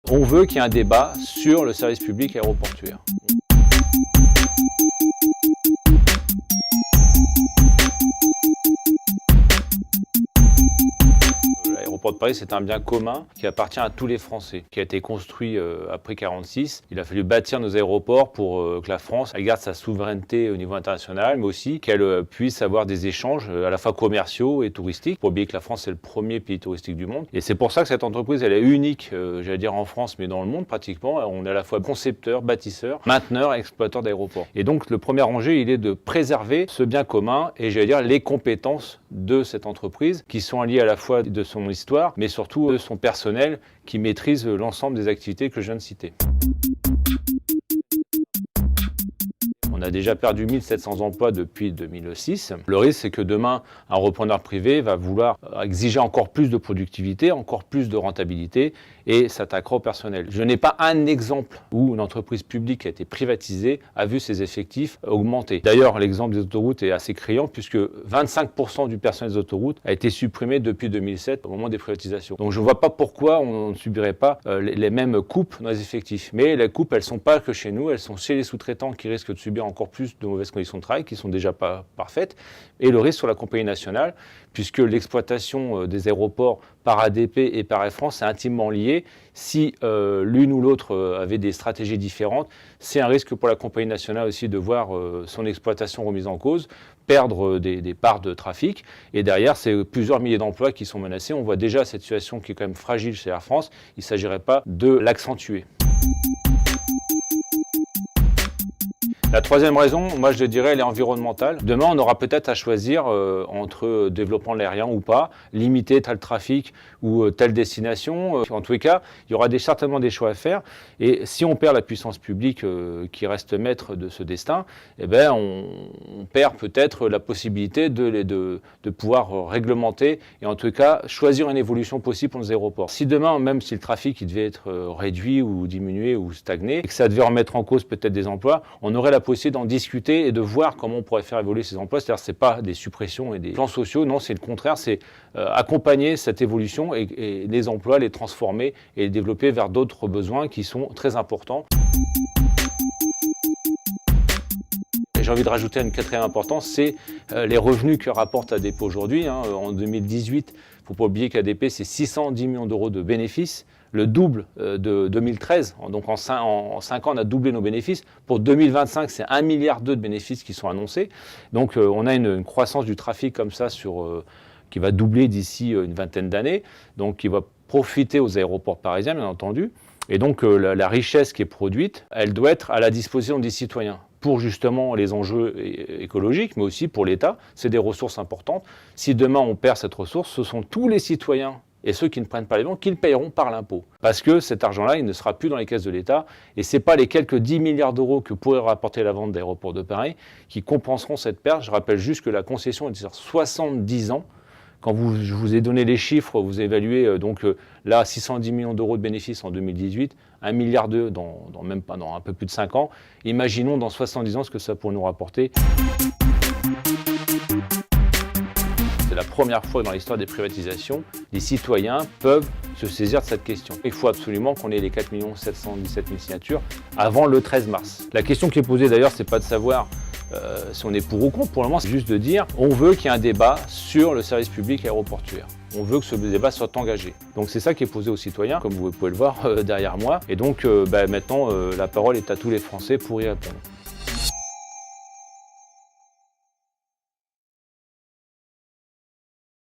On veut qu'il y ait un débat sur le service public aéroportuaire. L'aéroport de Paris, c'est un bien commun qui appartient à tous les Français, qui a été construit après 1946. Il a fallu bâtir nos aéroports pour que la France garde sa souveraineté au niveau international, mais aussi qu'elle puisse avoir des échanges à la fois commerciaux et touristiques. Pour oublier que la France est le premier pays touristique du monde. Et c'est pour ça que cette entreprise, elle est unique, j'allais dire en France, mais dans le monde pratiquement. On est à la fois concepteur, bâtisseur, mainteneur et exploiteur d'aéroports. Et donc le premier enjeu, il est de préserver ce bien commun et j'allais dire les compétences de cette entreprise qui sont liées à la fois de son histoire, mais surtout de son personnel qui maîtrise l'ensemble des activités que je viens de citer. On a déjà perdu 1700 emplois depuis 2006. Le risque, c'est que demain, un repreneur privé va vouloir exiger encore plus de productivité, encore plus de rentabilité et s'attaquera au personnel. Je n'ai pas un exemple où une entreprise publique qui a été privatisée a vu ses effectifs augmenter. D'ailleurs, l'exemple des autoroutes est assez criant puisque 25% du personnel des autoroutes a été supprimé depuis 2007 au moment des privatisations. Donc je ne vois pas pourquoi on ne subirait pas les mêmes coupes dans les effectifs. Mais les coupes, elles ne sont pas que chez nous, elles sont chez les sous-traitants qui risquent de subir encore plus de mauvaises conditions de travail qui sont déjà pas parfaites et le risque sur la compagnie nationale puisque l'exploitation des aéroports par ADP et par Air France est intimement liée. Si l'une ou l'autre avait des stratégies différentes, c'est un risque pour la compagnie nationale aussi de voir son exploitation remise en cause, perdre des parts de trafic et derrière c'est plusieurs milliers d'emplois qui sont menacés. On voit déjà cette situation qui est quand même fragile chez Air France, il ne s'agirait pas de l'accentuer. La troisième raison, moi je dirais, elle est environnementale. Demain, on aura peut-être à choisir entre développement de l'aérien ou pas, limiter tel trafic ou telle destination. En tous les cas, il y aura certainement des choix à faire. Et si on perd la puissance publique qui reste maître de ce destin, eh ben, on perd peut-être la possibilité de pouvoir réglementer et en tout cas choisir une évolution possible pour nos aéroports. Si demain, même si le trafic il devait être réduit ou diminué ou stagné, et que ça devait remettre en cause peut-être des emplois, on aurait la possibilité d'en discuter et de voir comment on pourrait faire évoluer ces emplois. C'est-à-dire c'est pas des suppressions et des plans sociaux, non, c'est le contraire, c'est accompagner cette évolution et les emplois, les transformer et les développer vers d'autres besoins qui sont très importants. J'ai envie de rajouter une quatrième importance, c'est les revenus que rapporte ADP aujourd'hui. En 2018, il ne faut pas oublier qu'ADP, c'est 610 millions d'euros de bénéfices, le double de 2013. Donc en 5 ans, on a doublé nos bénéfices. Pour 2025, c'est 1,2 milliard de bénéfices qui sont annoncés. Donc on a une croissance du trafic comme ça qui va doubler d'ici une vingtaine d'années, donc qui va profiter aux aéroports parisiens, bien entendu. Et donc la richesse qui est produite, elle doit être à la disposition des citoyens pour justement les enjeux écologiques, mais aussi pour l'État. C'est des ressources importantes. Si demain on perd cette ressource, ce sont tous les citoyens et ceux qui ne prennent pas les banques qui le payeront par l'impôt. Parce que cet argent-là, il ne sera plus dans les caisses de l'État et ce n'est pas les quelques 10 milliards d'euros que pourrait rapporter la vente d'Aéroports de Paris qui compenseront cette perte. Je rappelle juste que la concession est sur 70 ans. Quand je vous ai donné les chiffres, vous évaluez donc là 610 millions d'euros de bénéfices en 2018, 1,2 milliard dans un peu plus de 5 ans. Imaginons dans 70 ans ce que ça pourrait nous rapporter. C'est la première fois dans l'histoire des privatisations, les citoyens peuvent se saisir de cette question. Il faut absolument qu'on ait les 4 717 000 signatures avant le 13 mars. La question qui est posée d'ailleurs, c'est pas de savoir si on est pour ou contre, pour le moment, c'est juste de dire on veut qu'il y ait un débat sur le service public aéroportuaire. On veut que ce débat soit engagé. Donc c'est ça qui est posé aux citoyens, comme vous pouvez le voir derrière moi. Et donc maintenant, la parole est à tous les Français pour y répondre.